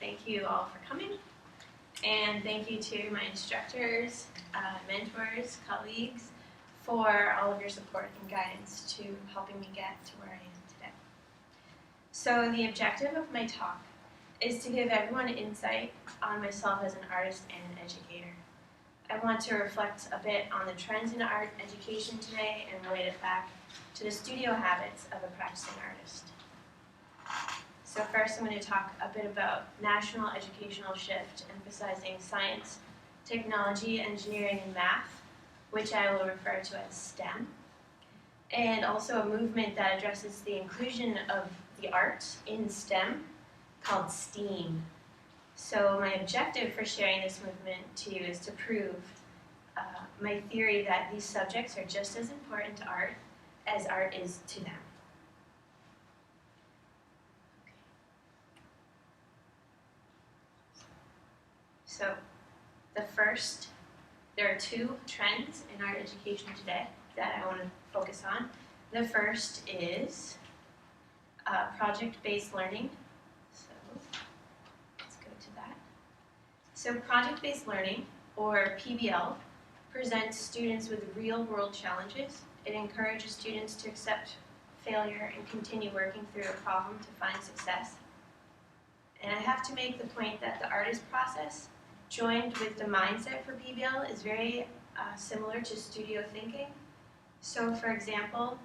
Thank you all for coming. And thank you to my instructors, mentors, colleagues, for all of your support and guidance to helping me get to where I am today. So the objective of my talk is to give everyone insight on myself as an artist and an educator. I want to reflect a bit on the trends in art education today and relate it back to the studio habits of a practicing artist. So first I'm going to talk a bit about national educational shift, emphasizing science, technology, engineering, and math, which I will refer to as STEM, and also a movement that addresses the inclusion of the arts in STEM called STEAM. So my objective for sharing this movement to you is to prove my theory that these subjects are just as important to art as art is to them. So there are two trends in art education today that I want to focus on. The first is project-based learning. So let's go to that. So project-based learning, or PBL, presents students with real-world challenges. It encourages students to accept failure and continue working through a problem to find success. And I have to make the point that the artist process, joined with the mindset for PBL, is very similar to studio thinking. So for example,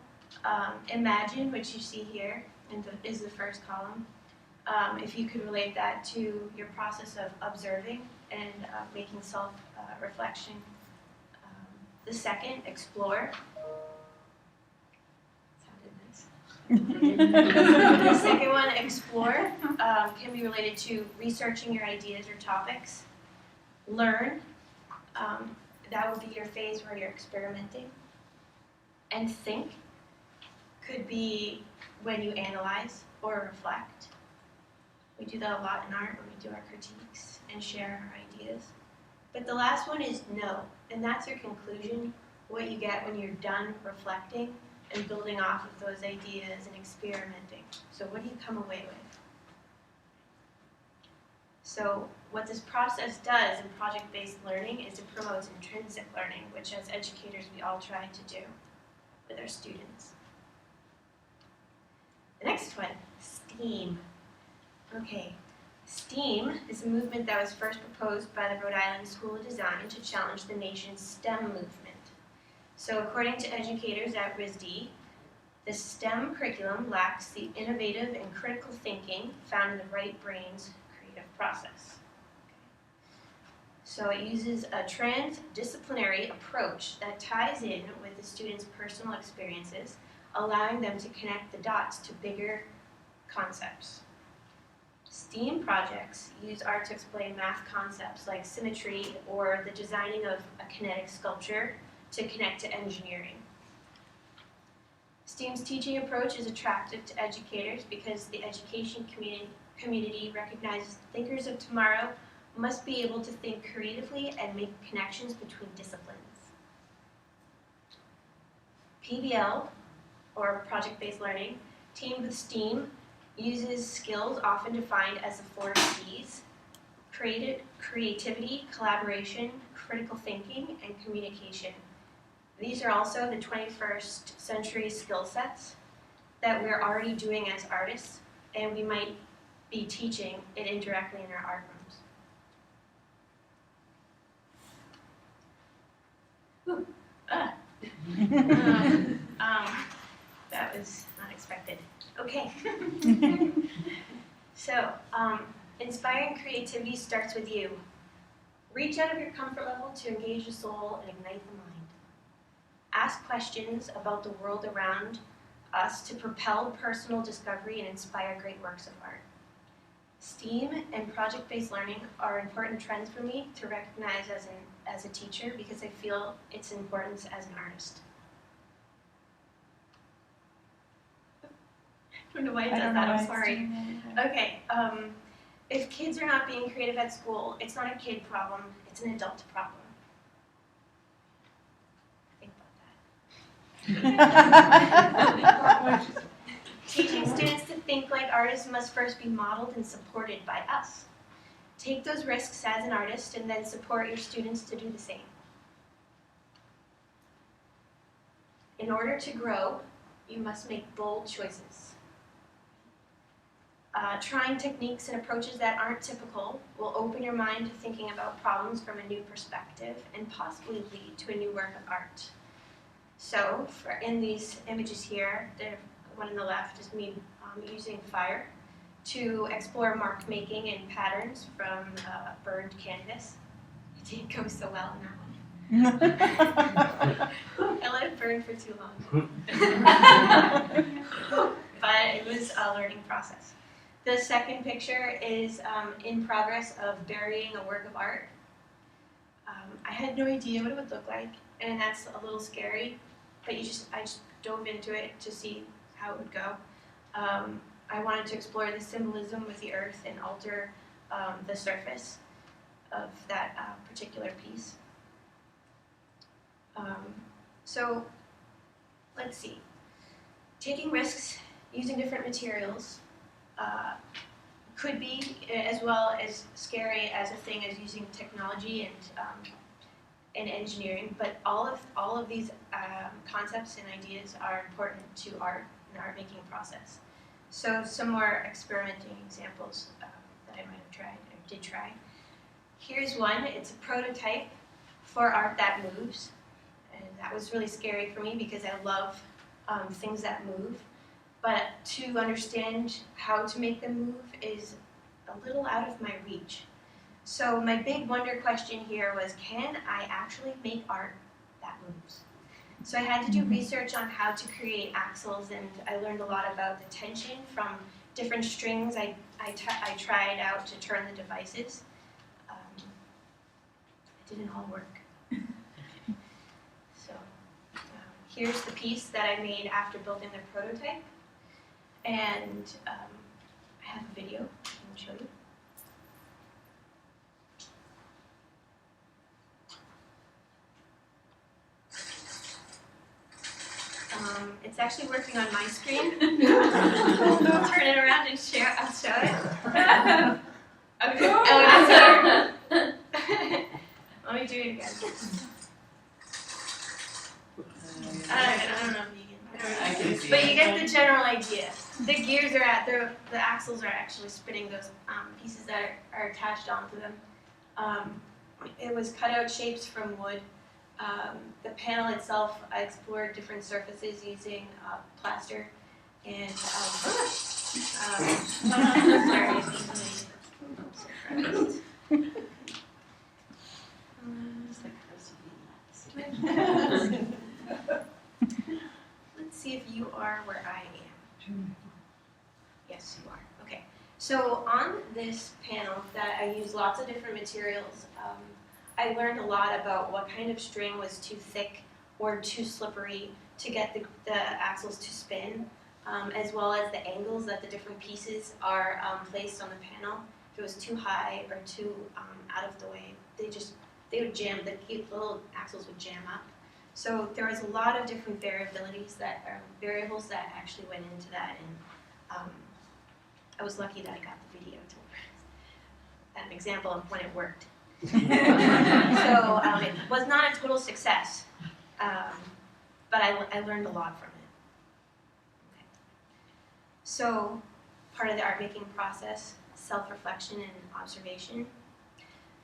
imagine, which you see here is the first column, if you could relate that to your process of observing and making self-reflection. The second, explore. The second one, explore, can be related to researching your ideas or topics. Learn, that would be your phase where you're experimenting. And think could be when you analyze or reflect. We do that a lot in art when we do our critiques and share our ideas. But the last one is know, and that's your conclusion, what you get when you're done reflecting and building off of those ideas and experimenting. So what do you come away with? So what this process does in project-based learning is it promotes intrinsic learning, which as educators we all try to do with our students. The next one, STEAM. Okay, STEAM is a movement that was first proposed by the Rhode Island School of Design to challenge the nation's STEM movement. So according to educators at RISD, the STEM curriculum lacks the innovative and critical thinking found in the right brain's creative process. So it uses a transdisciplinary approach that ties in with the students' personal experiences, allowing them to connect the dots to bigger concepts. STEAM projects use art to explain math concepts like symmetry or the designing of a kinetic sculpture to connect to engineering. STEAM's teaching approach is attractive to educators because the education community recognizes thinkers of tomorrow must be able to think creatively and make connections between disciplines. PBL, or project-based learning, teamed with STEAM, uses skills often defined as the 4 C's: creativity, collaboration, critical thinking, and communication. These are also the 21st century skill sets that we're already doing as artists, and we might be teaching it indirectly in our art rooms. That was unexpected. Okay. So, inspiring creativity starts with you. Reach out of your comfort level to engage the soul and ignite the mind. Ask questions about the world around us to propel personal discovery and inspire great works of art. STEAM and project-based learning are important trends for me to recognize as a teacher because I feel its importance as an artist. I don't know why it does that, I'm sorry. Okay, if kids are not being creative at school, it's not a kid problem, it's an adult problem. Think about that. Teaching students to think like artists must first be modeled and supported by us. Take those risks as an artist and then support your students to do the same. In order to grow, you must make bold choices. Trying techniques and approaches that aren't typical will open your mind to thinking about problems from a new perspective and possibly lead to a new work of art. So, in these images here, the one on the left is me using fire to explore mark making and patterns from burned canvas. It didn't go so well in that one. I let it burn for too long. But it was a learning process. The second picture is in progress of burying a work of art. I had no idea what it would look like, and that's a little scary, but I just dove into it to see how it would go. I wanted to explore the symbolism with the earth and alter the surface of that particular piece. So let's see. Taking risks using different materials could be as well as scary as a thing as using technology and engineering, but all of these concepts and ideas are important to art and the art making process. So some more experimenting examples that I might have tried or did try. Here's one. It's a prototype for art that moves, and that was really scary for me because I love things that move. But to understand how to make them move is a little out of my reach. So my big wonder question here was, can I actually make art that moves? So I had to do research on how to create axles, and I learned a lot about the tension from different strings I tried out to turn the devices. It didn't all work. So here's the piece that I made after building the prototype. And I have a video I can show you. It's actually working on my screen. I'll turn it around and I'll show it. Okay. Oh, that's better. Let me do it again. I don't know if you can. But you get the general idea. The gears are the axles are actually spinning those pieces that are attached onto them. It was cut out shapes from wood. The panel itself, I explored different surfaces using plaster and let's see if you are where I am. Yes, you are. Okay. So on this panel that I use lots of different materials, I learned a lot about what kind of string was too thick or too slippery to get the axles to spin, as well as the angles that the different pieces are placed on the panel. If it was too high or too out of the way, they would jam, the little axles would jam up. So there was a lot of different variabilities variables that actually went into that, and I was lucky that I got the video to an example of when it worked. So it was not a total success, but I learned a lot from it. Okay. So part of the art making process, self-reflection and observation.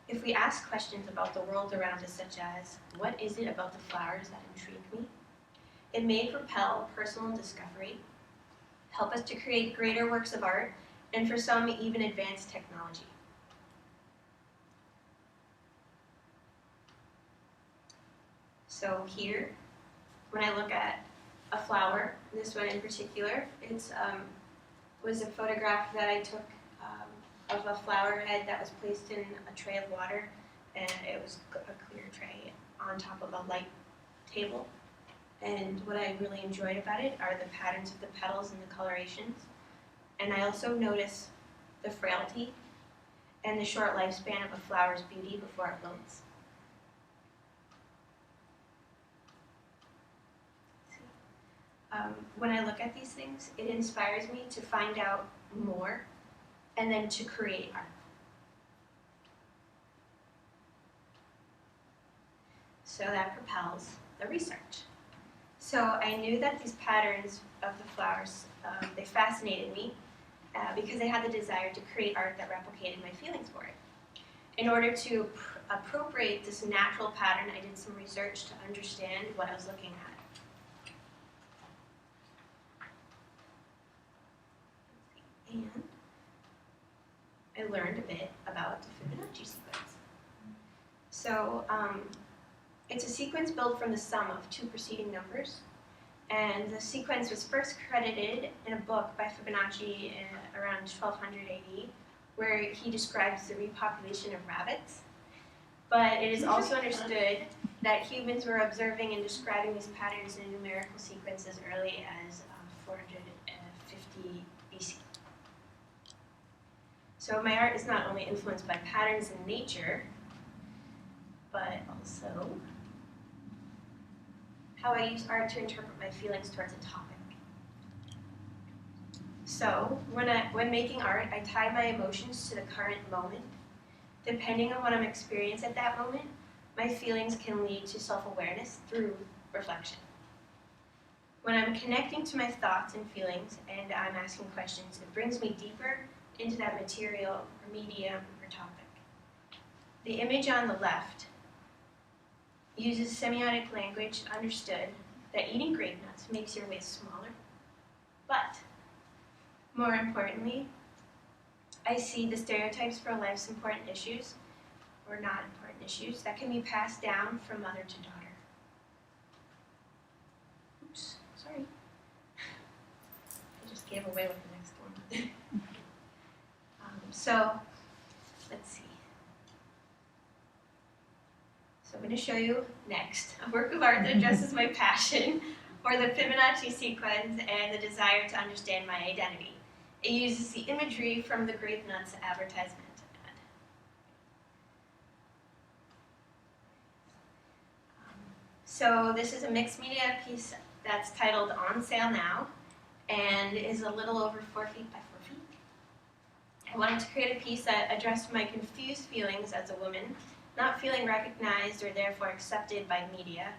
If we ask questions about the world around us, such as, what is it about the flowers that intrigue me? It may propel personal discovery, help us to create greater works of art, and for some, even advanced technology. So here, when I look at a flower, this one in particular, it was a photograph that I took of a flower head that was placed in a tray of water, and it was a clear tray on top of a light table. And what I really enjoyed about it are the patterns of the petals and the colorations. And I also noticed the frailty and the short lifespan of a flower's beauty before it wilts. When I look at these things, it inspires me to find out more and then to create art. So that propels the research. So I knew that these patterns of the flowers, they fascinated me because I had the desire to create art that replicated my feelings for it. In order to appropriate this natural pattern, I did some research to understand what I was looking at. And I learned a bit about the Fibonacci sequence. So it's a sequence built from the sum of two preceding numbers. And the sequence was first credited in a book by Fibonacci around 1200 AD, where he describes the repopulation of rabbits. But it is also understood that humans were observing and describing these patterns in numerical sequence as early as 450 BC. So my art is not only influenced by patterns in nature, but also how I use art to interpret my feelings towards a topic. So when making art, I tie my emotions to the current moment. Depending on what I'm experiencing at that moment, my feelings can lead to self-awareness through reflection. When I'm connecting to my thoughts and feelings and I'm asking questions, it brings me deeper into that material or medium or topic. The image on the left uses semiotic language understood that eating grape nuts makes your waist smaller. But more importantly, I see the stereotypes for life's important issues, or not important issues, that can be passed down from mother to daughter. Oops, sorry. I just gave away with the next one. So, let's see. So I'm going to show you next a work of art that addresses my passion for the Fibonacci sequence and the desire to understand my identity. It uses the imagery from the grape nuts advertisement ad. So this is a mixed media piece that's titled On Sale Now and is a little over 4 feet by 4 feet. I wanted to create a piece that addressed my confused feelings as a woman, not feeling recognized or therefore accepted by media.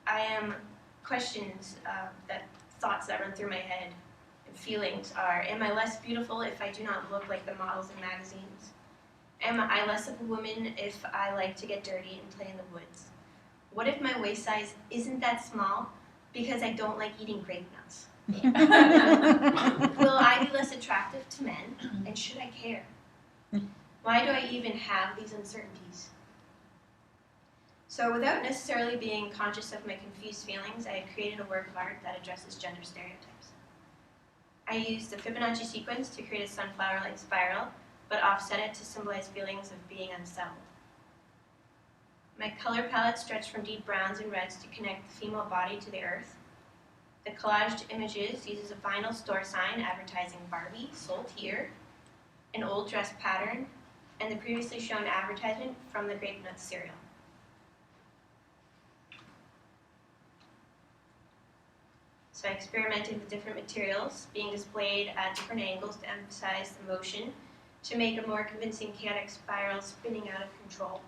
I am questions, thoughts that run through my head and feelings are, am I less beautiful if I do not look like the models in magazines? Am I less of a woman if I like to get dirty and play in the woods? What if my waist size isn't that small because I don't like eating grape nuts? Will I be less attractive to men, and should I care? Why do I even have these uncertainties? So without necessarily being conscious of my confused feelings, I had created a work of art that addresses gender stereotypes. I used the Fibonacci sequence to create a sunflower-like spiral, but offset it to symbolize feelings of being unsettled. My color palette stretched from deep browns and reds to connect the female body to the earth. The collaged images uses a vinyl store sign advertising Barbie, sold here, an old dress pattern, and the previously shown advertisement from the Grape Nuts cereal. So I experimented with different materials being displayed at different angles to emphasize the motion to make a more convincing chaotic spiral spinning out of control.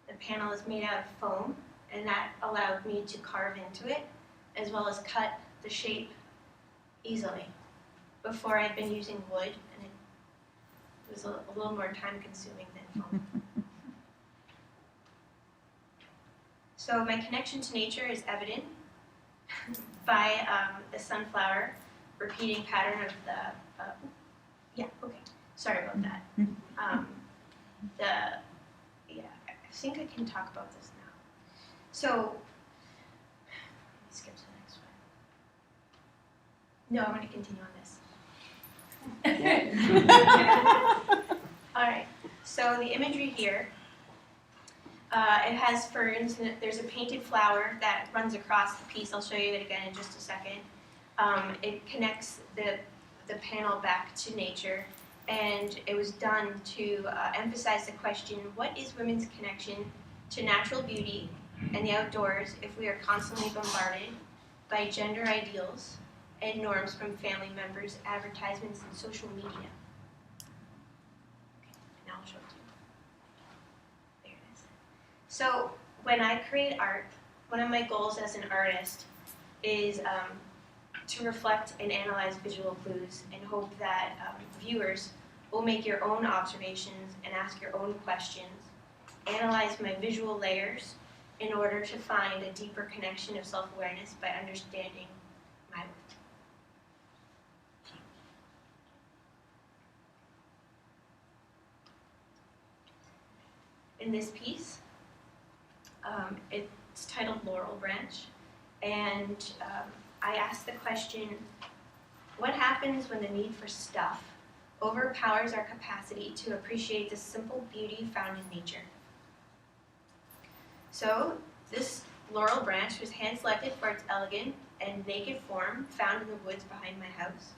The panel is made out of foam, and that allowed me to carve into it, as well as cut the shape easily. Before I'd been using wood, and it was a little more time-consuming than foam. So my connection to nature is evident by the sunflower repeating pattern of the, sorry about that. I think I can talk about this now. So, let me skip to the next one. No, I'm going to continue on this. All right, so the imagery here, it has ferns, and there's a painted flower that runs across the piece. I'll show you it again in just a second. It connects the panel back to nature, and it was done to emphasize the question, what is women's connection to natural beauty and the outdoors if we are constantly bombarded by gender ideals and norms from family members, advertisements, and social media? Okay, now I'll show it to you. There it is. So when I create art, one of my goals as an artist is to reflect and analyze visual clues and hope that viewers will make your own observations and ask your own questions, analyze my visual layers in order to find a deeper connection of self-awareness by understanding my work. In this piece, it's titled Laurel Branch, and I asked the question, what happens when the need for stuff overpowers our capacity to appreciate the simple beauty found in nature? So this laurel branch was hand-selected for its elegant and naked form found in the woods behind my house.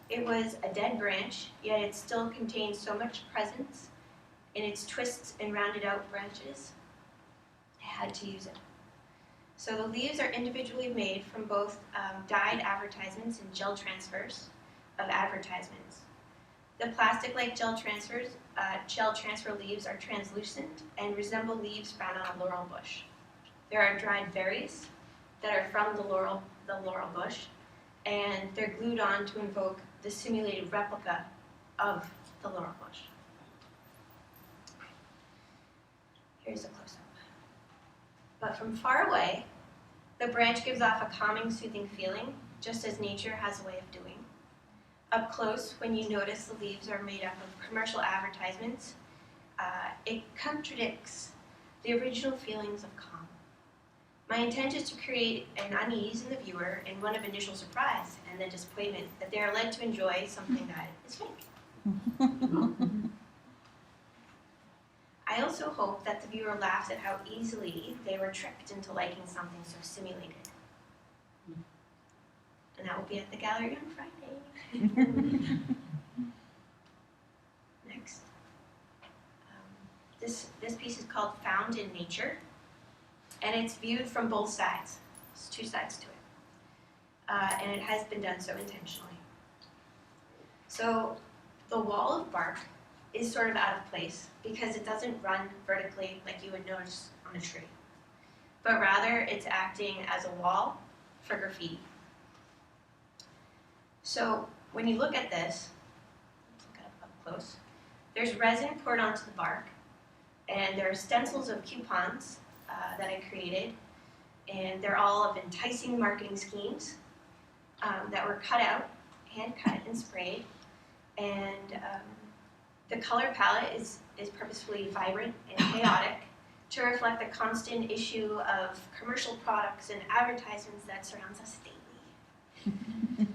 It was a dead branch, yet it still contained so much presence in its twists and rounded out branches. I had to use it. So the leaves are individually made from both dyed advertisements and gel transfers of advertisements. The plastic-like gel transfer leaves are translucent and resemble leaves found on a laurel bush. There are dried berries that are from the laurel bush, and they're glued on to invoke the simulated replica of the laurel bush. Here's a close-up. But from far away, the branch gives off a calming, soothing feeling, just as nature has a way of doing. Up close, when you notice the leaves are made up of commercial advertisements, it contradicts the original feelings of calm. My intent is to create an unease in the viewer and one of initial surprise and then disappointment that they are led to enjoy something that is fake. I also hope that the viewer laughs at how easily they were tricked into liking something so simulated. And that will be at the gallery on Friday. Next. This piece is called Found in Nature, and it's viewed from both sides. There's two sides to it. And it has been done so intentionally. So the wall of bark is sort of out of place because it doesn't run vertically like you would notice on a tree, but rather it's acting as a wall for graffiti. So when you look at this, let's look at it up close, there's resin poured onto the bark, and there are stencils of coupons that I created, and they're all of enticing marketing schemes that were cut out, hand cut and sprayed, and the color palette is purposefully vibrant and chaotic to reflect the constant issue of commercial products and advertisements that surrounds us daily.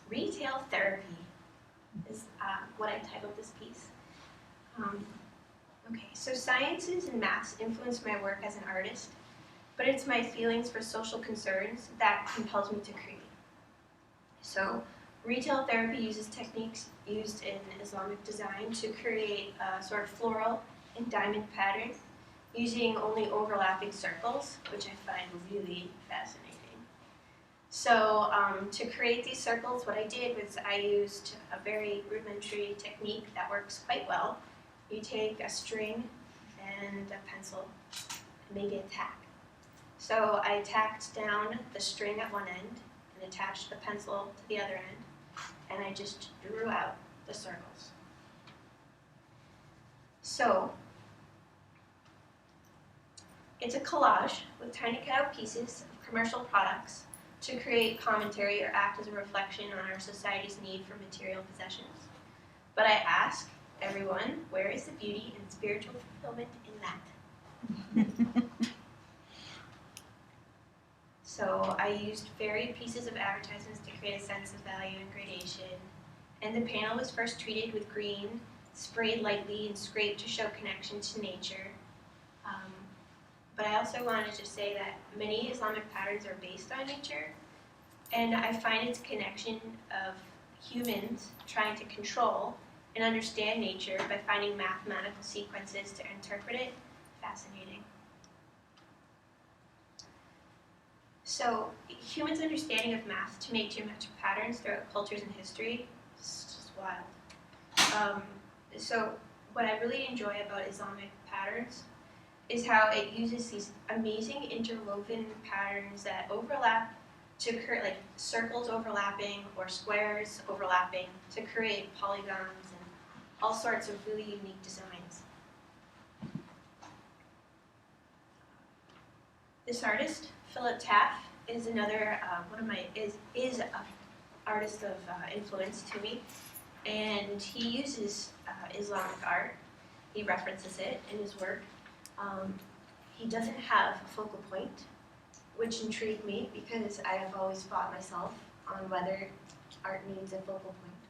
Retail therapy is what I titled this piece. So sciences and maths influence my work as an artist, but it's my feelings for social concerns that compels me to create. So retail therapy uses techniques used in Islamic design to create a sort of floral and diamond pattern using only overlapping circles, which I find really fascinating. So to create these circles, what I did was I used a very rudimentary technique that works quite well. You take a string and a pencil and maybe a tack. So I tacked down the string at one end and attached the pencil to the other end, and I just drew out the circles. So it's a collage with tiny cut-out pieces of commercial products to create commentary or act as a reflection on our society's need for material possessions. But I ask everyone, where is the beauty and spiritual fulfillment in that? So I used varied pieces of advertisements to create a sense of value and gradation. And the panel was first treated with green, sprayed lightly and scraped to show connection to nature. But I also wanted to say that many Islamic patterns are based on nature, and I find its connection of humans trying to control and understand nature by finding mathematical sequences to interpret it fascinating. So humans' understanding of math to make geometric patterns throughout cultures and history is just wild. So what I really enjoy about Islamic patterns is how it uses these amazing interwoven patterns that overlap to create like circles overlapping or squares overlapping to create polygons and all sorts of really unique designs. This artist, Philip Taff, is another is an artist of influence to me, and he uses Islamic art. He references it in his work. He doesn't have a focal point, which intrigued me because I have always fought myself on whether art needs a focal point.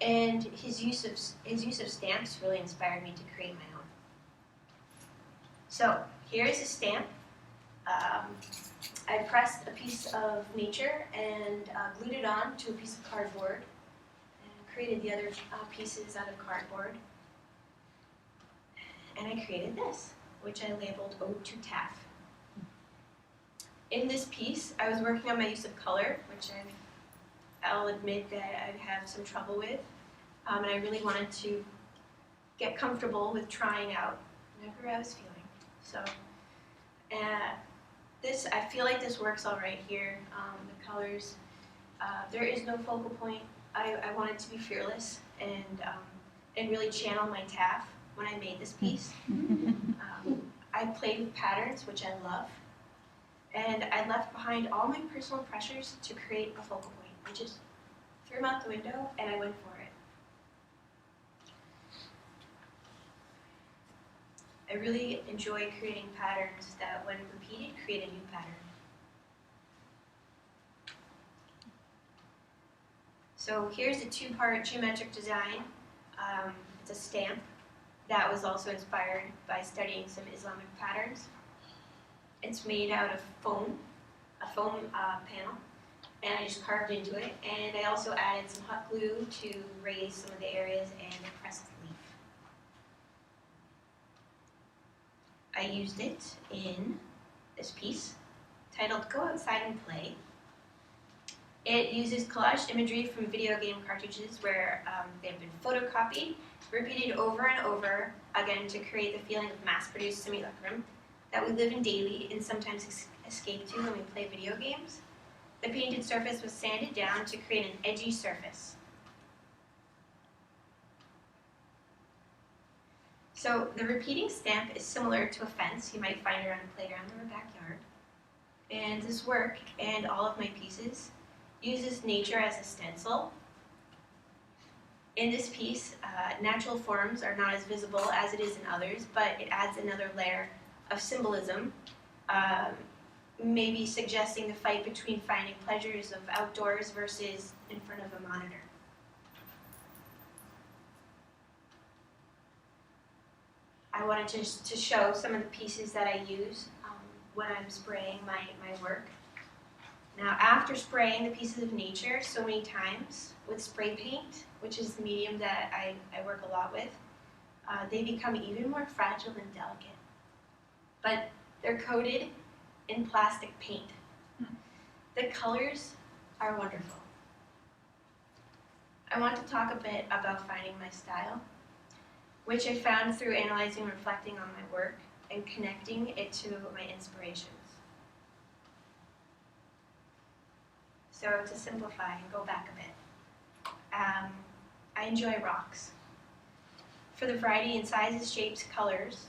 And his use of stamps really inspired me to create my own. So here is a stamp. I pressed a piece of nature and glued it on to a piece of cardboard and created the other pieces out of cardboard. And I created this, which I labeled Ode to Taff. In this piece, I was working on my use of color, which I'll admit that I have some trouble with. And I really wanted to get comfortable with trying out whatever I was feeling. So I feel like this works all right here. The colors, there is no focal point. I wanted to be fearless and really channel my Taff when I made this piece. I played with patterns, which I love. And I left behind all my personal pressures to create a focal point. I just threw them out the window and I went for it. I really enjoy creating patterns that, when repeated, create a new pattern. So here's a two-part geometric design. It's a stamp that was also inspired by studying some Islamic patterns. It's made out of foam, a foam panel, and I just carved into it. And I also added some hot glue to raise some of the areas and a pressed leaf. I used it in this piece titled Go Outside and Play. It uses collaged imagery from video game cartridges where they've been photocopied, repeated over and over again to create the feeling of mass-produced simulacrum that we live in daily and sometimes escape to when we play video games. The painted surface was sanded down to create an edgy surface. So the repeating stamp is similar to a fence you might find around a playground or a backyard. And this work, and all of my pieces, uses nature as a stencil. In this piece, natural forms are not as visible as it is in others, but it adds another layer of symbolism, maybe suggesting the fight between finding pleasures of outdoors versus in front of a monitor. I wanted to show some of the pieces that I use when I'm spraying my work. Now, after spraying the pieces of nature so many times with spray paint, which is the medium that I work a lot with, they become even more fragile and delicate. But they're coated in plastic paint. The colors are wonderful. I want to talk a bit about finding my style, which I found through analyzing and reflecting on my work and connecting it to my inspirations. So to simplify and go back a bit, I enjoy rocks. For the variety in sizes, shapes, colors,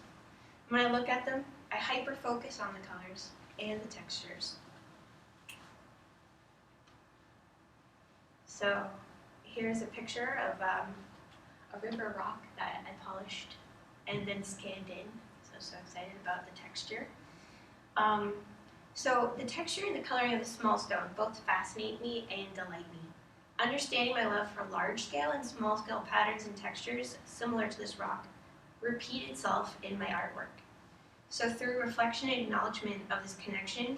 when I look at them, I hyper-focus on the colors and the textures. So here's a picture of a river rock that I polished and then scanned in. So excited about the texture. So the texture and the coloring of the small stone both fascinate me and delight me. Understanding my love for large-scale and small-scale patterns and textures similar to this rock repeat itself in my artwork. So through reflection and acknowledgement of this connection,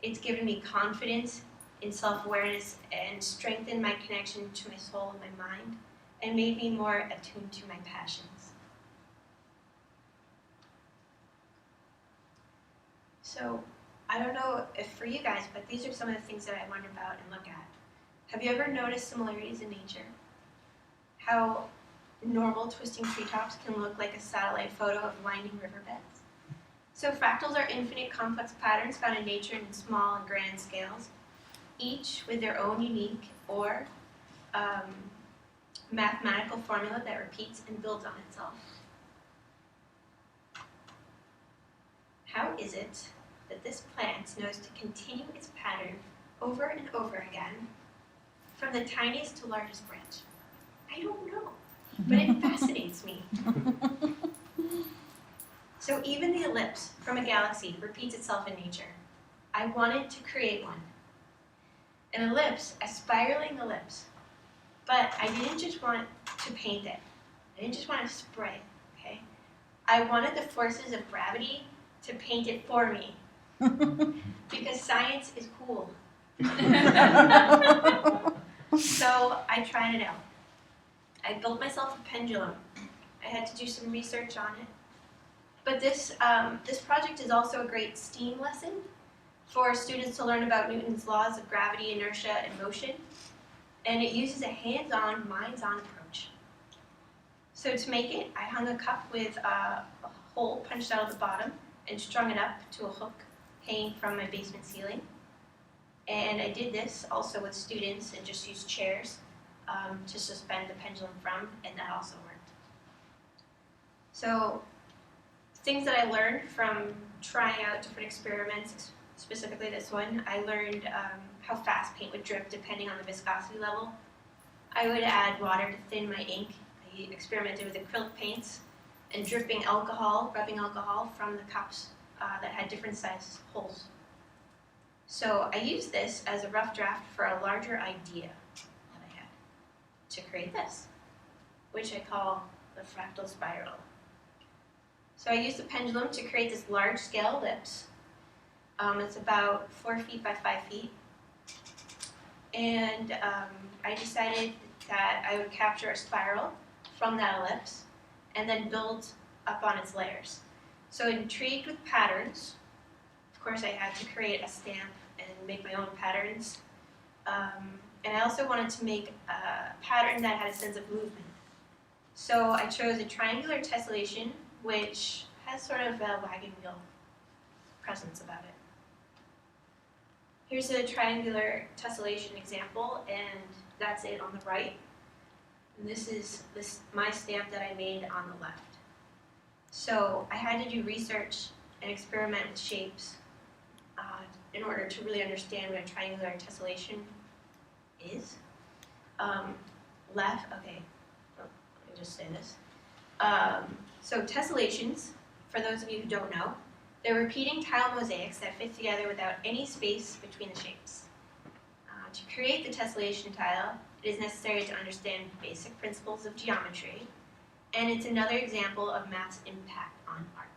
it's given me confidence in self-awareness and strengthened my connection to my soul and my mind, and made me more attuned to my passions. So I don't know if for you guys, but these are some of the things that I wonder about and look at. Have you ever noticed similarities in nature? How normal twisting treetops can look like a satellite photo of winding riverbeds. So fractals are infinite complex patterns found in nature in small and grand scales, each with their own unique or mathematical formula that repeats and builds on itself. How is it that this plant knows to continue its pattern over and over again from the tiniest to largest branch? I don't know, but it fascinates me. So even the ellipse from a galaxy repeats itself in nature. I wanted to create one. An ellipse, a spiraling ellipse. But I didn't just want to paint it. I didn't just want to spray it, okay? I wanted the forces of gravity to paint it for me. Because science is cool. So I tried it out. I built myself a pendulum. I had to do some research on it. But this project is also a great STEAM lesson for students to learn about Newton's laws of gravity, inertia, and motion. And it uses a hands-on, minds-on approach. So to make it, I hung a cup with a hole punched out of the bottom and strung it up to a hook hanging from my basement ceiling. And I did this also with students and just used chairs to suspend the pendulum from, and that also worked. So things that I learned from trying out different experiments, specifically this one, I learned how fast paint would drip depending on the viscosity level. I would add water to thin my ink. I experimented with acrylic paints and rubbing alcohol from the cups that had different size holes. So I used this as a rough draft for a larger idea that I had to create this, which I call the fractal spiral. So I used the pendulum to create this large-scale ellipse. It's about 4 feet by 5 feet. And I decided that I would capture a spiral from that ellipse and then build up on its layers. So intrigued with patterns, of course I had to create a stamp and make my own patterns. And I also wanted to make a pattern that had a sense of movement. So I chose a triangular tessellation, which has sort of a wagon wheel presence about it. Here's a triangular tessellation example, and that's it on the right. And this is my stamp that I made on the left. So I had to do research and experiment with shapes in order to really understand what a triangular tessellation is. Okay, let me just say this. So tessellations, for those of you who don't know, they're repeating tile mosaics that fit together without any space between the shapes. To create the tessellation tile, it is necessary to understand basic principles of geometry, and it's another example of math's impact on art.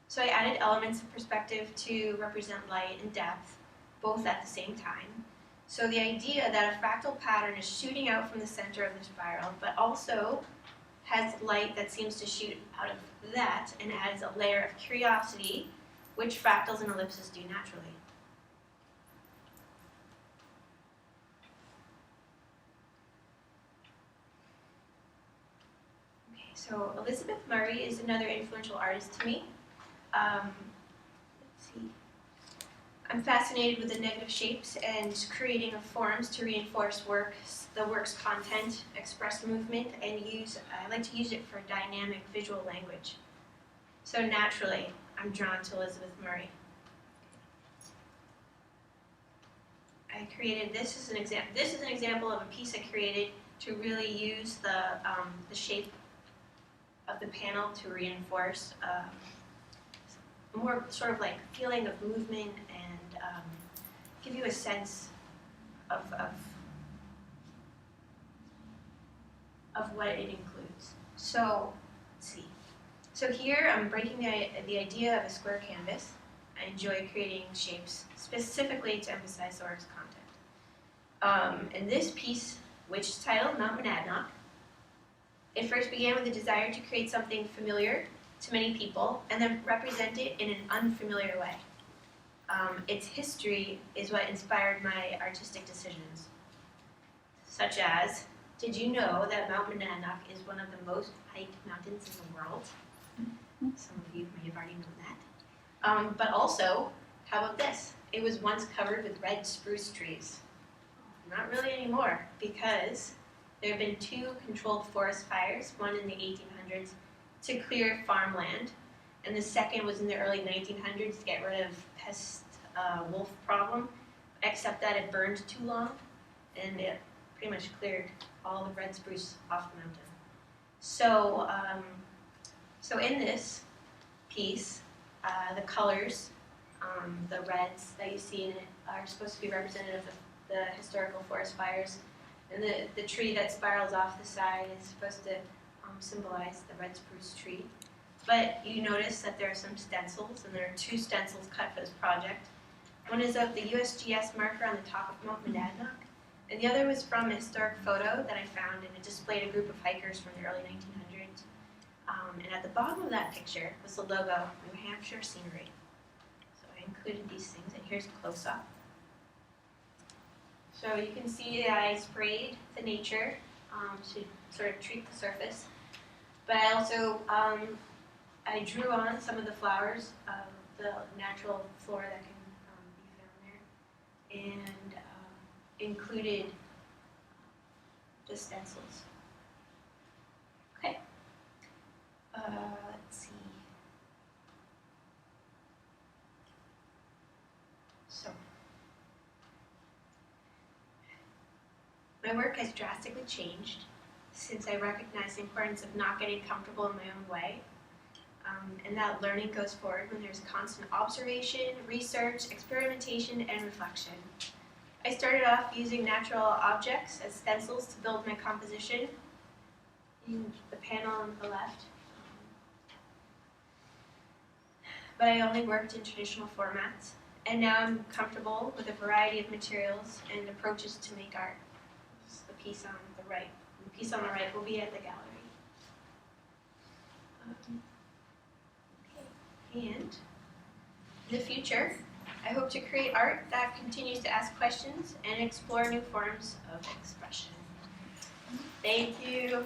So I added elements of perspective to represent light and depth, both at the same time. So the idea that a fractal pattern is shooting out from the center of the spiral, but also has light that seems to shoot out of that and adds a layer of curiosity, which fractals and ellipses do naturally. Okay, so Elizabeth Murray is another influential artist to me. Let's see. I'm fascinated with the negative shapes and creating of forms to reinforce the work's content, express movement, and I like to use it for dynamic visual language. So naturally, I'm drawn to Elizabeth Murray. I created this is an example. This is an example of a piece I created to really use the shape of the panel to reinforce more sort of like feeling of movement and give you a sense of what it includes. So let's see. So here I'm breaking the idea of a square canvas. I enjoy creating shapes specifically to emphasize the work's content. And this piece, which is titled Mount Monadnock, it first began with a desire to create something familiar to many people and then represent it in an unfamiliar way. Its history is what inspired my artistic decisions. such as, did you know that Mount Monadnock is one of the most hiked mountains in the world? Some of you may have already known that. But also, how about this? It was once covered with red spruce trees. Not really anymore, because there have been 2 controlled forest fires, one in the 1800s to clear farmland, and the second was in the early 1900s to get rid of pest wolf problem, except that it burned too long, and it pretty much cleared all the red spruce off the mountain. So, so in this piece, the colors, the reds that you see in it are supposed to be representative of the historical forest fires, and the tree that spirals off the side is supposed to symbolize the red spruce tree. But you notice that there are some stencils, and there are 2 stencils cut for this project. One is of the USGS marker on the top of Mount Monadnock, and the other was from a historic photo that I found, and it displayed a group of hikers from the early 1900s. And at the bottom of that picture was the logo, New Hampshire Scenery. So I included these things, and here's a close-up. So you can see that I sprayed the nature to sort of treat the surface. But I also I drew on some of the flowers of the natural flora that can be found there, and included the stencils. Okay. Let's see. So, my work has drastically changed since I recognized the importance of not getting comfortable in my own way. And that learning goes forward when there's constant observation, research, experimentation, and reflection. I started off using natural objects as stencils to build my composition. In the panel on the left. But I only worked in traditional formats, and now I'm comfortable with a variety of materials and approaches to make art. This is the piece on the right. The piece on the right will be at the gallery. And in the future, I hope to create art that continues to ask questions and explore new forms of expression. Thank you.